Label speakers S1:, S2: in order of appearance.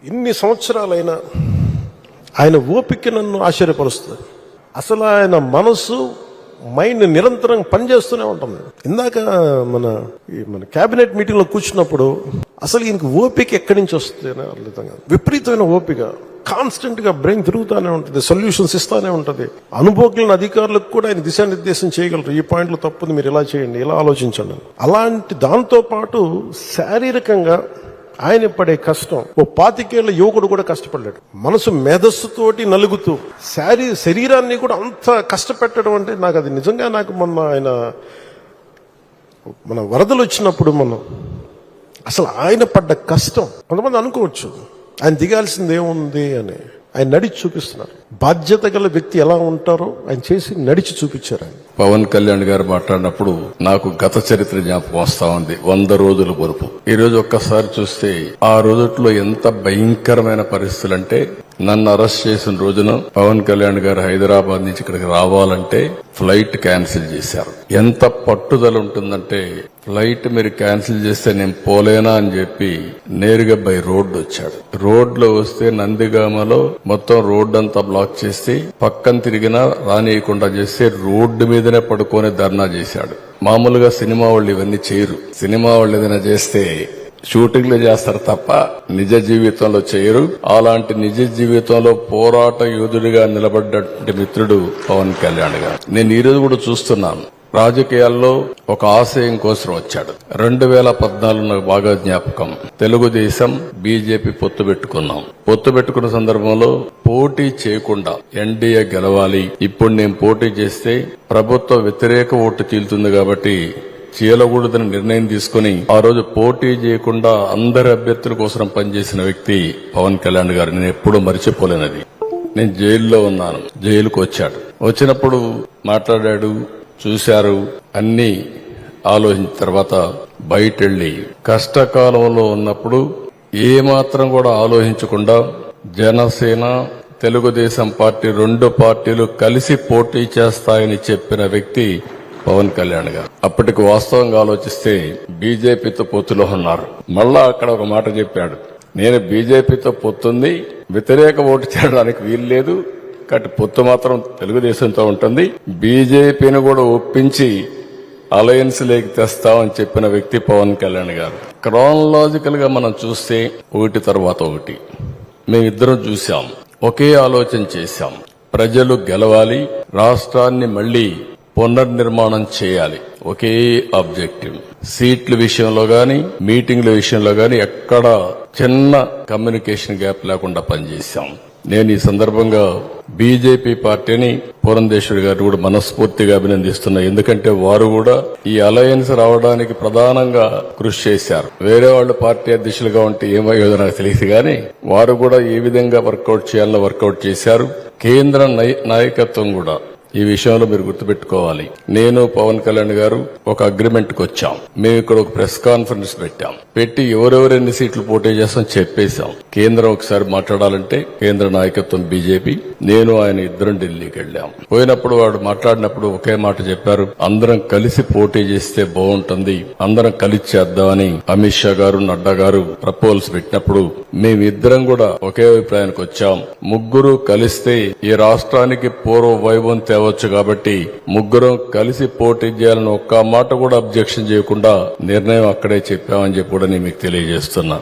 S1: ఇన్ని సంవత్సరాలైనా ఆయన ఓపిక నన్ను ఆశ్చర్యపరుస్తుంది. అసలు ఆయన మనసు మైండ్ నిరంతరం పనిచేస్తూనే ఉంటుంది. ఇందాక మన క్యాబినెట్ మీటింగ్ లో కూర్చున్నప్పుడు అసలు ఈయనకి ఓపిక ఎక్కడి నుంచి వస్తుంది అని అర్థం కాదు. విపరీతమైన ఓపిక, కాన్స్టెంట్ గా బ్రెయిన్ తిరుగుతూనే ఉంటుంది, సొల్యూషన్స్ ఇస్తానే ఉంటుంది. అనుభవజ్ఞులైన అధికారులకు కూడా ఆయన దిశానిర్దేశం చేయగలరు. ఈ పాయింట్లు తప్పుంది, మీరు ఇలా చేయండి, ఇలా ఆలోచించండి. అలాంటి దాంతో పాటు శారీరకంగా ఆయన పడే కష్టం ఓ 25 ఏళ్ల యువకుడు కూడా కష్టపడ్డాడు. మనసు మేధస్సుతోటి నలుగుతూ శరీరాన్ని కూడా అంత కష్టపెట్టడం అంటే నాకు మొన్న మన వరదలు వచ్చినప్పుడు అసలు ఆయన పడ్డ కష్టం కొంతమంది అనుకోవచ్చు ఆయన దిగాల్సింది ఏముంది అని. ఆయన నడిచి చూపిస్తున్నారు. బాధ్యత గల వ్యక్తి ఎలా ఉంటారో ఆయన చేసి నడిచి చూపించారు. ఆయన
S2: పవన్ కళ్యాణ్ గారు మాట్లాడినప్పుడు నాకు గత చరిత్ర జ్ఞాపకం వస్తా ఉంది. 100 రోజుల పొరుపు. ఈ రోజు ఒక్కసారి చూస్తే ఆ రోజుల్లో ఎంత భయంకరమైన పరిస్థితులు అంటే, నన్ను అరెస్ట్ చేసిన రోజున పవన్ కళ్యాణ్ గారు హైదరాబాద్ నుంచి ఇక్కడికి రావాలంటే ఫ్లైట్ క్యాన్సిల్ చేశారు. ఎంత పట్టుదల ఉంటుందంటే, ఫ్లైట్ మీరు క్యాన్సిల్ చేస్తే నేను పోలేనా అని చెప్పి నేరుగా బై రోడ్డు వచ్చాడు. రోడ్లో వస్తే నందిగామలో మొత్తం రోడ్డు అంతా బ్లాక్ చేసి పక్కన తిరిగినా రానియకుండా చేస్తే రోడ్డు మీదనే పడుకొని ధర్నా చేశాడు. మామూలుగా సినిమా వాళ్ళు ఇవన్నీ చేయరు. సినిమా వాళ్ళు ఏదైనా చేస్తే షూటింగ్లు చేస్తారు తప్ప నిజ జీవితంలో చేయరు. అలాంటి నిజ జీవితంలో పోరాట యోధుడిగా నిలబడ్డటువంటి మిత్రుడు పవన్ కళ్యాణ్ గారు. నేను ఈ రోజు కూడా చూస్తున్నాను, రాజకీయాల్లో ఒక ఆశయం కోసం వచ్చాడు. 2014 నాకు బాగా జ్ఞాపకం. తెలుగుదేశం బీజేపీ పొత్తు పెట్టుకున్నాం. పొత్తు పెట్టుకున్న సందర్భంలో పోటీ చేయకుండా ఎన్డీఏ గెలవాలి, ఇప్పుడు నేను పోటీ చేస్తే ప్రభుత్వ వ్యతిరేక ఓటు చీలుతుంది కాబట్టి చేయకూడదని నిర్ణయం తీసుకుని ఆ రోజు పోటీ చేయకుండా అందరి అభ్యర్థుల కోసం పనిచేసిన వ్యక్తి పవన్ కళ్యాణ్ గారు. నేను ఎప్పుడూ మరిచిపోలేనది. నేను జైల్లో ఉన్నాను, జైలుకు వచ్చాడు. వచ్చినప్పుడు మాట్లాడాడు, చూశారు, అన్ని ఆలోచించిన తర్వాత బయటెళ్లి కష్టకాలంలో ఉన్నప్పుడు ఏమాత్రం కూడా ఆలోచించకుండా జనసేన తెలుగుదేశం పార్టీ 2 పార్టీలు కలిసి పోటీ చేస్తాయని చెప్పిన వ్యక్తి పవన్ కళ్యాణ్ గారు. అప్పటికి వాస్తవంగా ఆలోచిస్తే బీజేపీతో పొత్తులో ఉన్నారు. మళ్ళా అక్కడ ఒక మాట చెప్పాడు, నేను బీజేపీతో పొత్తుంది, వ్యతిరేక ఓటు చేయడానికి వీలు లేదు, కాబట్టి పొత్తు మాత్రం తెలుగుదేశంతో ఉంటుంది, బీజేపీని కూడా ఒప్పించి అలయన్స్ లేకి తెస్తామని చెప్పిన వ్యక్తి పవన్ కళ్యాణ్ గారు. క్రానలాజికల్ గా మనం చూస్తే ఒకటి తర్వాత ఒకటి మేమిద్దరం చూశాం, ఒకే ఆలోచన చేశాం. ప్రజలు గెలవాలి, రాష్ట్రాన్ని మళ్లీ పునర్నిర్మాణం చేయాలి, ఒకే ఆబ్జెక్టివ్. సీట్ల విషయంలో గాని మీటింగ్ల విషయంలో గాని ఎక్కడ చిన్న కమ్యూనికేషన్ గ్యాప్ లేకుండా పనిచేశాం. నేను ఈ సందర్భంగా బీజేపీ పార్టీని పురంధేశ్వరి గారు కూడా మనస్ఫూర్తిగా అభినందిస్తున్నా. ఎందుకంటే వారు కూడా ఈ అలయన్స్ రావడానికి ప్రధానంగా కృషి చేశారు. వేరే వాళ్ళు పార్టీ అధ్యక్షులుగా ఉంటే ఏమయ్యేదో నాకు తెలియదు కానీ వారు కూడా ఏ విధంగా వర్కౌట్ చేయాలో వర్కౌట్ చేశారు. కేంద్ర నాయకత్వం కూడా ఈ విషయంలో మీరు గుర్తుపెట్టుకోవాలి. నేను పవన్ కళ్యాణ్ గారు ఒక అగ్రిమెంట్ కు వచ్చాం. మేము ఇక్కడ ఒక ప్రెస్ కాన్ఫరెన్స్ పెట్టి ఎవరెవరు ఎన్ని సీట్లు పోటీ చేస్తాం చెప్పేశాం. కేంద్రం ఒకసారి మాట్లాడాలంటే కేంద్ర నాయకత్వం బీజేపీ, నేను ఆయన ఇద్దరం ఢిల్లీకి వెళ్ళాం. పోయినప్పుడు వాడు మాట్లాడినప్పుడు ఒకే మాట చెప్పారు, అందరం కలిసి పోటీ చేస్తే బాగుంటుంది, అందరం కలిసి చేద్దామని అమిత్ షా గారు, నడ్డా గారు ప్రపోజల్స్ పెట్టినప్పుడు మేమిద్దరం కూడా ఒకే అభిప్రాయానికి వచ్చాం. ముగ్గురు కలిస్తే ఈ రాష్ట్రానికి పూర్వ వైభవం తేవచ్చు కాబట్టి ముగ్గురం కలిసి పోటీ చేయాలని ఒక్క మాట కూడా అబ్జెక్షన్ చేయకుండా నిర్ణయం అక్కడే చెప్పామని చెప్పి కూడా నేను మీకు తెలియజేస్తున్నా.